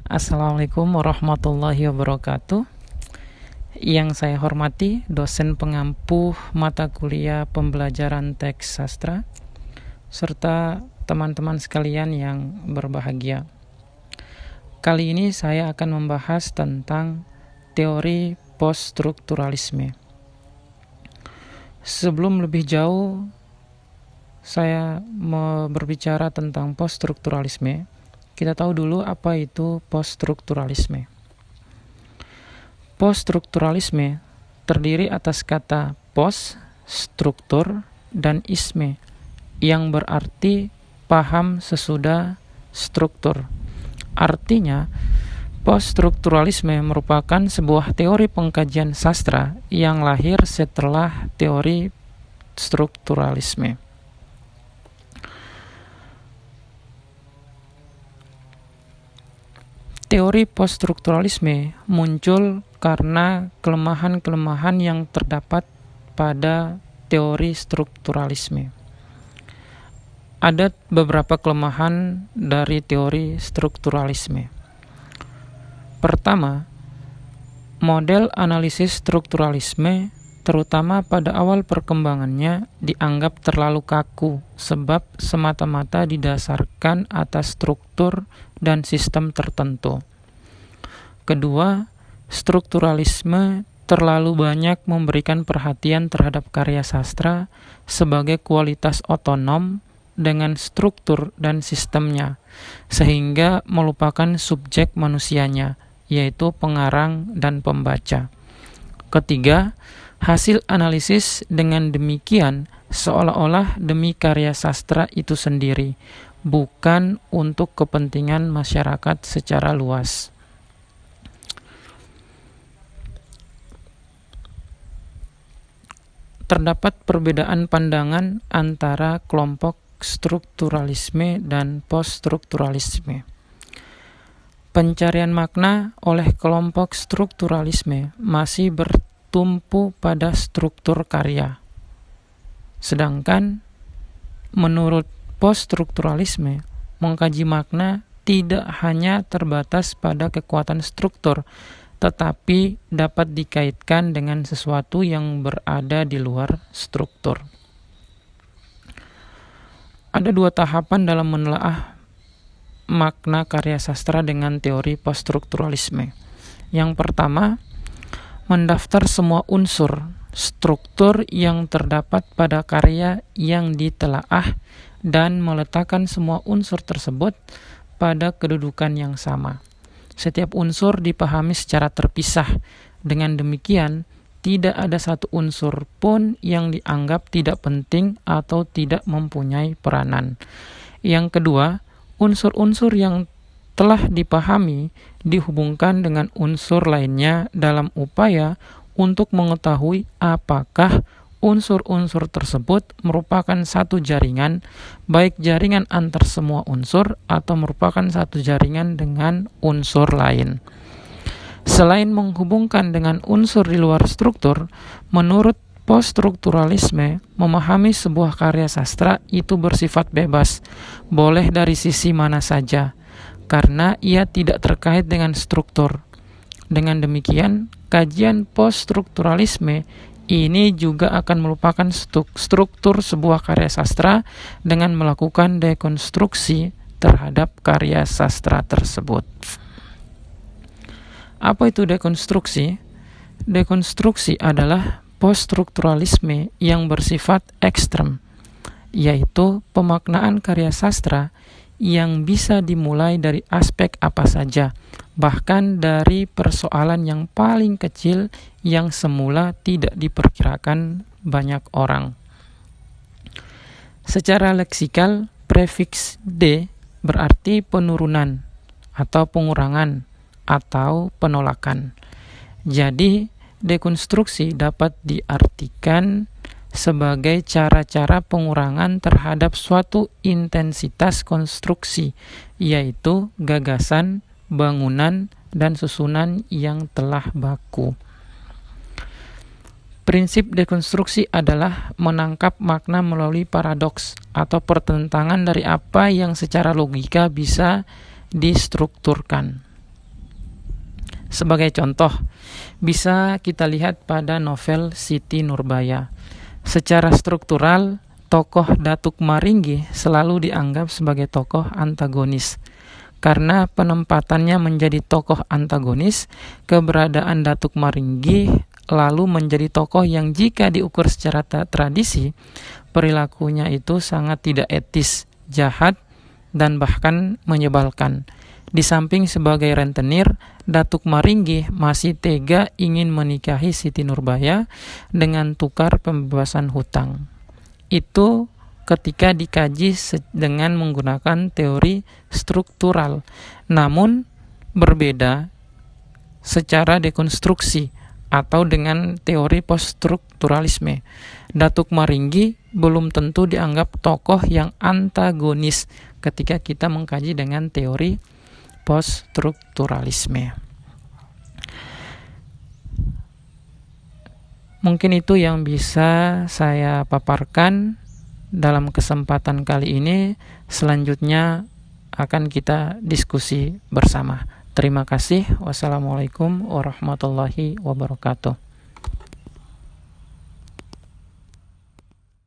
Assalamualaikum warahmatullahi wabarakatuh. Yang saya hormati dosen pengampu mata kuliah pembelajaran teks sastra serta teman-teman sekalian yang berbahagia. Kali ini saya akan membahas tentang teori poststrukturalisme. Sebelum lebih jauh saya mau berbicara tentang poststrukturalisme, kita tahu dulu apa itu poststrukturalisme. Poststrukturalisme terdiri atas kata post, struktur, dan isme, yang berarti paham sesudah struktur. Artinya, poststrukturalisme merupakan sebuah teori pengkajian sastra yang lahir setelah teori strukturalisme. Teori poststrukturalisme muncul karena kelemahan-kelemahan yang terdapat pada teori strukturalisme. Ada beberapa kelemahan dari teori strukturalisme. Pertama, model analisis strukturalisme terutama pada awal perkembangannya dianggap terlalu kaku sebab semata-mata didasarkan atas struktur dan sistem tertentu. Kedua, strukturalisme terlalu banyak memberikan perhatian terhadap karya sastra sebagai kualitas otonom dengan struktur dan sistemnya, sehingga melupakan subjek manusianya, yaitu pengarang dan pembaca. Ketiga, hasil analisis dengan demikian seolah-olah demi karya sastra itu sendiri, bukan untuk kepentingan masyarakat secara luas. Terdapat perbedaan pandangan antara kelompok strukturalisme dan poststrukturalisme. Pencarian makna oleh kelompok strukturalisme masih bertumpu pada struktur karya. Sedangkan menurut poststrukturalisme, mengkaji makna tidak hanya terbatas pada kekuatan struktur, tetapi dapat dikaitkan dengan sesuatu yang berada di luar struktur. Ada dua tahapan dalam menelaah makna karya sastra dengan teori poststrukturalisme. Yang pertama, mendaftar semua unsur struktur yang terdapat pada karya yang ditelaah dan meletakkan semua unsur tersebut pada kedudukan yang sama. Setiap unsur dipahami secara terpisah. Dengan demikian, tidak ada satu unsur pun yang dianggap tidak penting atau tidak mempunyai peranan. Yang kedua, unsur-unsur yang telah dipahami dihubungkan dengan unsur lainnya dalam upaya untuk mengetahui apakah unsur-unsur tersebut merupakan satu jaringan, baik jaringan antar semua unsur atau merupakan satu jaringan dengan unsur lain. Selain menghubungkan dengan unsur di luar struktur, menurut poststrukturalisme, memahami sebuah karya sastra itu bersifat bebas, boleh dari sisi mana saja, karena ia tidak terkait dengan struktur. Dengan demikian, kajian poststrukturalisme ini juga akan melupakan struktur sebuah karya sastra dengan melakukan dekonstruksi terhadap karya sastra tersebut. Apa itu dekonstruksi? Dekonstruksi adalah poststrukturalisme yang bersifat ekstrem, yaitu pemaknaan karya sastra yang bisa dimulai dari aspek apa saja, bahkan dari persoalan yang paling kecil yang semula tidak diperkirakan banyak orang. Secara leksikal, prefiks de berarti penurunan atau pengurangan atau penolakan. Jadi, dekonstruksi dapat diartikan sebagai cara-cara pengurangan terhadap suatu intensitas konstruksi, yaitu gagasan, bangunan, dan susunan yang telah baku. Prinsip dekonstruksi adalah menangkap makna melalui paradoks atau pertentangan dari apa yang secara logika bisa distrukturkan. Sebagai contoh, bisa kita lihat pada novel Siti Nurbaya. Secara struktural, tokoh Datuk Maringgi selalu dianggap sebagai tokoh antagonis. Karena penempatannya menjadi tokoh antagonis, keberadaan Datuk Maringgi lalu menjadi tokoh yang jika diukur secara tradisi, perilakunya itu sangat tidak etis, jahat, dan bahkan menyebalkan. Di samping sebagai rentenir, Datuk Maringgi masih tega ingin menikahi Siti Nurbaya dengan tukar pembebasan hutang. Itu ketika dikaji dengan menggunakan teori struktural, namun berbeda secara dekonstruksi atau dengan teori poststrukturalisme. Datuk Maringgi belum tentu dianggap tokoh yang antagonis ketika kita mengkaji dengan teori poststrukturalisme. Mungkin itu yang bisa saya paparkan dalam kesempatan kali ini. Selanjutnya akan kita diskusi bersama. Terima kasih. Wassalamualaikum warahmatullahi wabarakatuh.